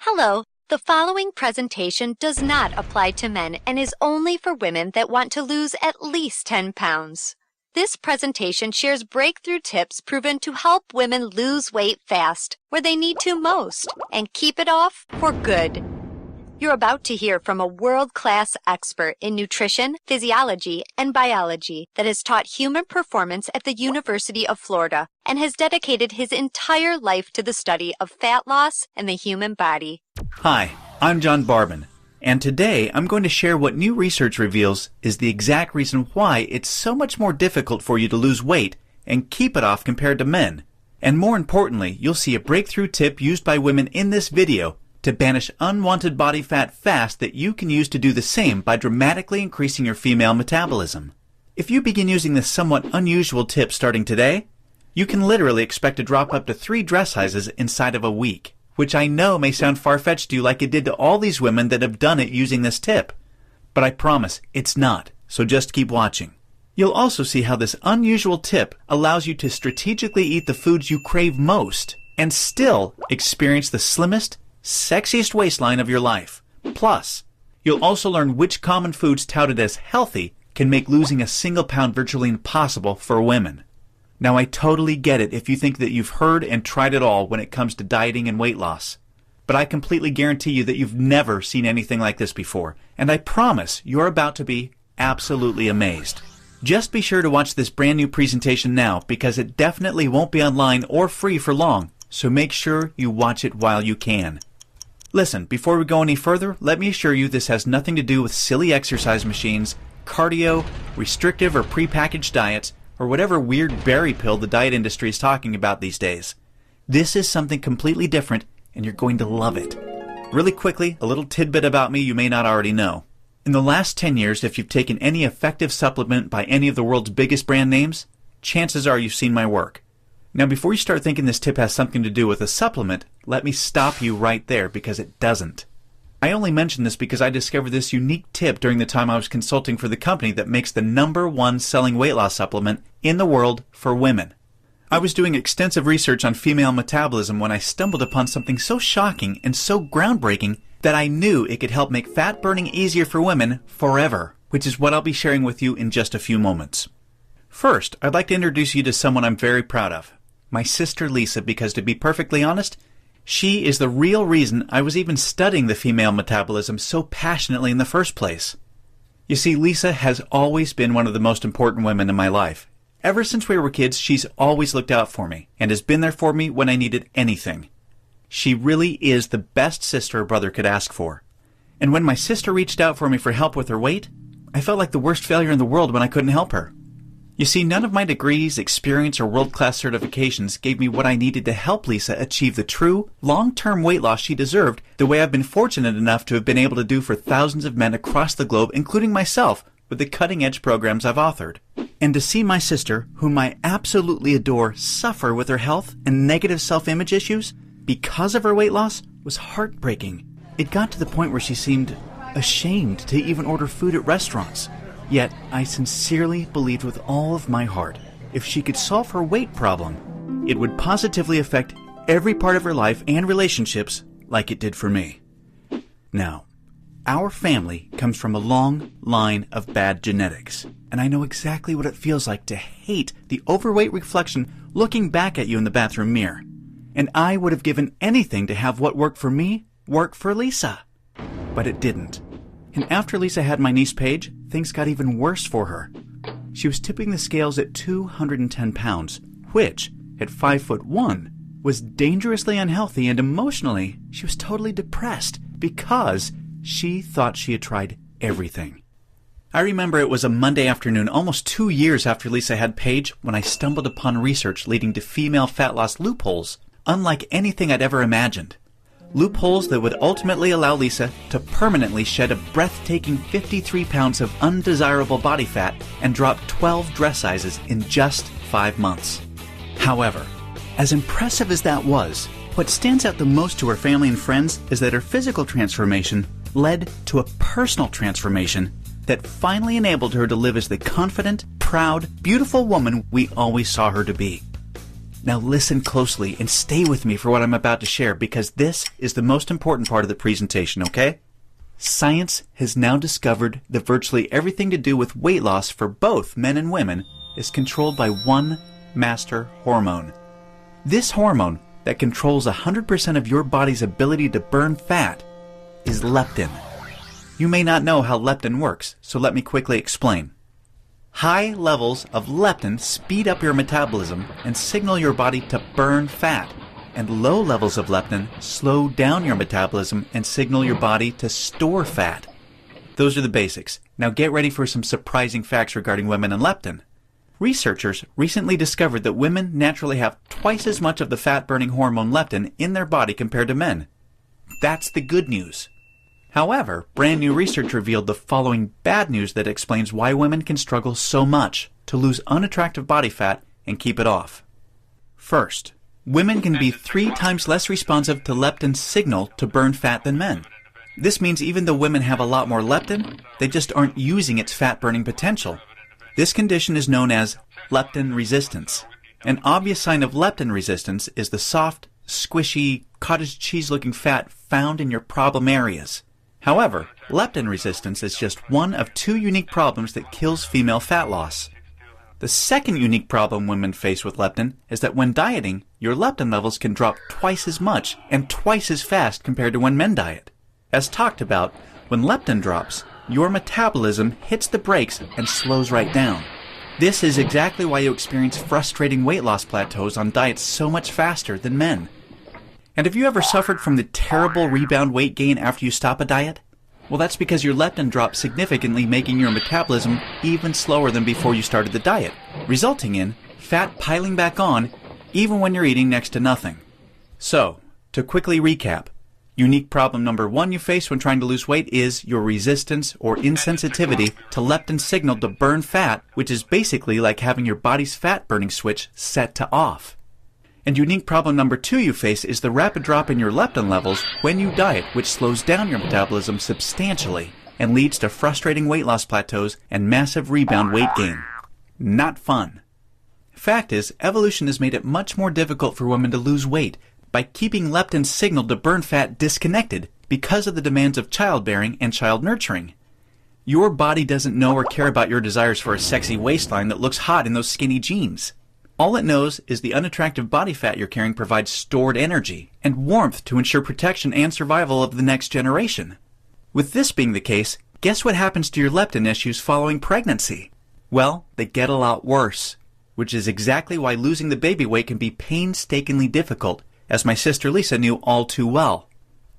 Hello, the following presentation does not apply to men and is only for women that want to lose at least 10 pounds. This presentation shares breakthrough tips proven to help women lose weight fast, where they need to most, and keep it off for good. You're about to hear from a world-class expert in nutrition, physiology, and biology that has taught human performance at the University of Florida and has dedicated his entire life to the study of fat loss and the human body. Hi, I'm John Barban, and today I'm going to share what new research reveals is the exact reason why it's so much more difficult for you to lose weight and keep it off compared to men. And more importantly, you'll see a breakthrough tip used by women in this video to banish unwanted body fat fast that you can use to do the same by dramatically increasing your female metabolism. If you begin using this somewhat unusual tip starting today, you can literally expect to drop up to 3 dress sizes inside of a week, which I know may sound far-fetched to you like it did to all these women that have done it using this tip. But I promise it's not, so just keep watching. You'll also see how this unusual tip allows you to strategically eat the foods you crave most and still experience the slimmest, sexiest waistline of your life. Plus, you'll also learn which common foods touted as healthy can make losing a single pound virtually impossible for women. Now, I totally get it if you think that you've heard and tried it all when it comes to dieting and weight loss. But I completely guarantee you that you've never seen anything like this before, and I promise you're about to be absolutely amazed. Just be sure to watch this brand new presentation now because it definitely won't be online or free for long, so make sure you watch it while you can. Listen, before we go any further, let me assure you this has nothing to do with silly exercise machines, cardio, restrictive or prepackaged diets, or whatever weird berry pill the diet industry is talking about these days. This is something completely different, and you're going to love it. Really quickly, a little tidbit about me you may not already know. In the last 10 years, if you've taken any effective supplement by any of the world's biggest brand names, chances are you've seen my work. Now, before you start thinking this tip has something to do with a supplement, let me stop you right there because it doesn't. I only mention this because I discovered this unique tip during the time I was consulting for the company that makes the #1 selling weight loss supplement in the world for women. I was doing extensive research on female metabolism when I stumbled upon something so shocking and so groundbreaking that I knew it could help make fat burning easier for women forever, which is what I'll be sharing with you in just a few moments. First, I'd like to introduce you to someone I'm very proud of. My sister Lisa, because to be perfectly honest, she is the real reason I was even studying the female metabolism so passionately in the first place. You see, Lisa has always been one of the most important women in my life. Ever since we were kids, she's always looked out for me and has been there for me when I needed anything. She really is the best sister a brother could ask for. And when my sister reached out for me for help with her weight, I felt like the worst failure in the world when I couldn't help her. You see, none of my degrees, experience, or world-class certifications gave me what I needed to help Lisa achieve the true, long-term weight loss she deserved the way I've been fortunate enough to have been able to do for thousands of men across the globe, including myself, with the cutting-edge programs I've authored. And to see my sister, whom I absolutely adore, suffer with her health and negative self-image issues because of her weight loss was heartbreaking. It got to the point where she seemed ashamed to even order food at restaurants. Yet, I sincerely believed with all of my heart, if she could solve her weight problem, it would positively affect every part of her life and relationships like it did for me. Now, our family comes from a long line of bad genetics, and I know exactly what it feels like to hate the overweight reflection looking back at you in the bathroom mirror. And I would have given anything to have what worked for me work for Lisa. But it didn't. And after Lisa had my niece Paige, things got even worse for her. She was tipping the scales at 210 pounds, which, at 5'1", was dangerously unhealthy, and emotionally, she was totally depressed because she thought she had tried everything. I remember it was a Monday afternoon, almost 2 years after Lisa had Paige, when I stumbled upon research leading to female fat loss loopholes, unlike anything I'd ever imagined. Loopholes that would ultimately allow Lisa to permanently shed a breathtaking 53 pounds of undesirable body fat and drop 12 dress sizes in just 5 months. However, as impressive as that was, what stands out the most to her family and friends is that her physical transformation led to a personal transformation that finally enabled her to live as the confident, proud, beautiful woman we always saw her to be. Now listen closely and stay with me for what I'm about to share, because this is the most important part of the presentation, okay? Science has now discovered that virtually everything to do with weight loss for both men and women is controlled by one master hormone. This hormone that controls 100% of your body's ability to burn fat is leptin. You may not know how leptin works, so let me quickly explain. High levels of leptin speed up your metabolism and signal your body to burn fat, and low levels of leptin slow down your metabolism and signal your body to store fat. Those are the basics. Now get ready for some surprising facts regarding women and leptin. Researchers recently discovered that women naturally have twice as much of the fat-burning hormone leptin in their body compared to men. That's the good news. However, brand new research revealed the following bad news that explains why women can struggle so much to lose unattractive body fat and keep it off. First, women can be 3 times less responsive to leptin's signal to burn fat than men. This means even though women have a lot more leptin, they just aren't using its fat-burning potential. This condition is known as leptin resistance. An obvious sign of leptin resistance is the soft, squishy, cottage cheese-looking fat found in your problem areas. However, leptin resistance is just one of 2 unique problems that kills female fat loss. The second unique problem women face with leptin is that when dieting, your leptin levels can drop twice as much and twice as fast compared to when men diet. As talked about, when leptin drops, your metabolism hits the brakes and slows right down. This is exactly why you experience frustrating weight loss plateaus on diets so much faster than men. And have you ever suffered from the terrible rebound weight gain after you stop a diet? Well, that's because your leptin drops significantly, making your metabolism even slower than before you started the diet, resulting in fat piling back on even when you're eating next to nothing. So, to quickly recap, unique problem number 1 you face when trying to lose weight is your resistance or insensitivity to leptin's signal to burn fat, which is basically like having your body's fat-burning switch set to off. And unique problem number 2 you face is the rapid drop in your leptin levels when you diet, which slows down your metabolism substantially and leads to frustrating weight loss plateaus and massive rebound weight gain. Not fun. Fact is, evolution has made it much more difficult for women to lose weight by keeping leptin's signal to burn fat disconnected because of the demands of childbearing and child nurturing. Your body doesn't know or care about your desires for a sexy waistline that looks hot in those skinny jeans. All it knows is the unattractive body fat you're carrying provides stored energy and warmth to ensure protection and survival of the next generation. With this being the case, guess what happens to your leptin issues following pregnancy? Well, they get a lot worse, which is exactly why losing the baby weight can be painstakingly difficult, as my sister Lisa knew all too well.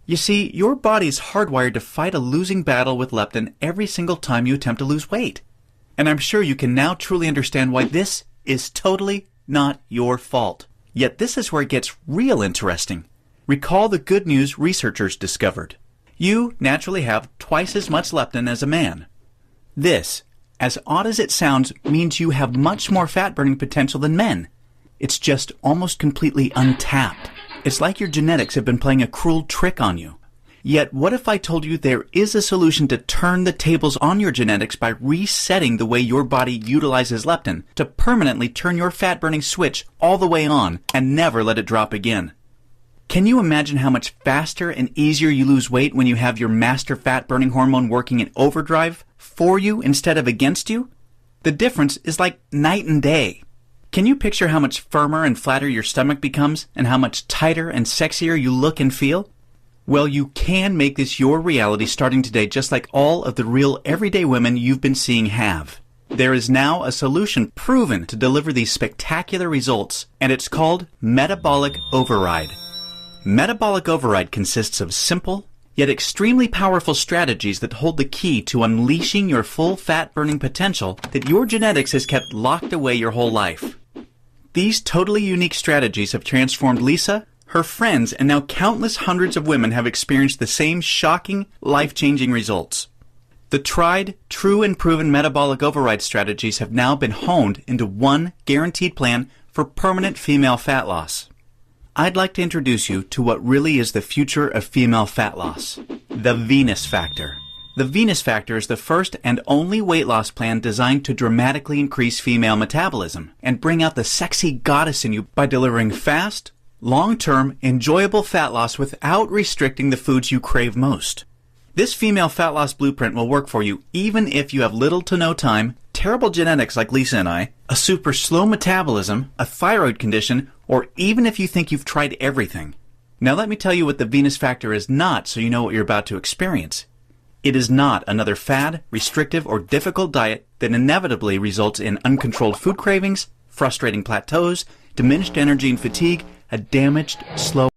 You see, your body is hardwired to fight a losing battle with leptin every single time you attempt to lose weight. And I'm sure you can now truly understand why this is totally not your fault. Yet this is where it gets real interesting. Recall the good news researchers discovered. You naturally have twice as much leptin as a man. This, as odd as it sounds, means you have much more fat-burning potential than men. It's just almost completely untapped. It's like your genetics have been playing a cruel trick on you. Yet what if I told you there is a solution to turn the tables on your genetics by resetting the way your body utilizes leptin to permanently turn your fat-burning switch all the way on and never let it drop again? Can you imagine how much faster and easier you lose weight when you have your master fat-burning hormone working in overdrive for you instead of against you? The difference is like night and day. Can you picture how much firmer and flatter your stomach becomes and how much tighter and sexier you look and feel? Well, you can make this your reality starting today, just like all of the real everyday women you've been seeing have. There is now a solution proven to deliver these spectacular results, and it's called Metabolic Override. Metabolic Override consists of simple, yet extremely powerful strategies that hold the key to unleashing your full fat-burning potential that your genetics has kept locked away your whole life. These totally unique strategies have transformed Lisa, her friends, and now countless hundreds of women have experienced the same shocking, life-changing results. The tried, true, and proven metabolic override strategies have now been honed into one guaranteed plan for permanent female fat loss. I'd like to introduce you to what really is the future of female fat loss, the Venus Factor. The Venus Factor is the first and only weight loss plan designed to dramatically increase female metabolism and bring out the sexy goddess in you by delivering fast, long-term, enjoyable fat loss without restricting the foods you crave most. This female fat loss blueprint will work for you even if you have little to no time, terrible genetics like Lisa and I, a super slow metabolism, a thyroid condition, or even if you think you've tried everything. Now let me tell you what the Venus Factor is not so you know what you're about to experience. It is not another fad, restrictive, or difficult diet that inevitably results in uncontrolled food cravings, frustrating plateaus, diminished energy and fatigue, a damaged, slow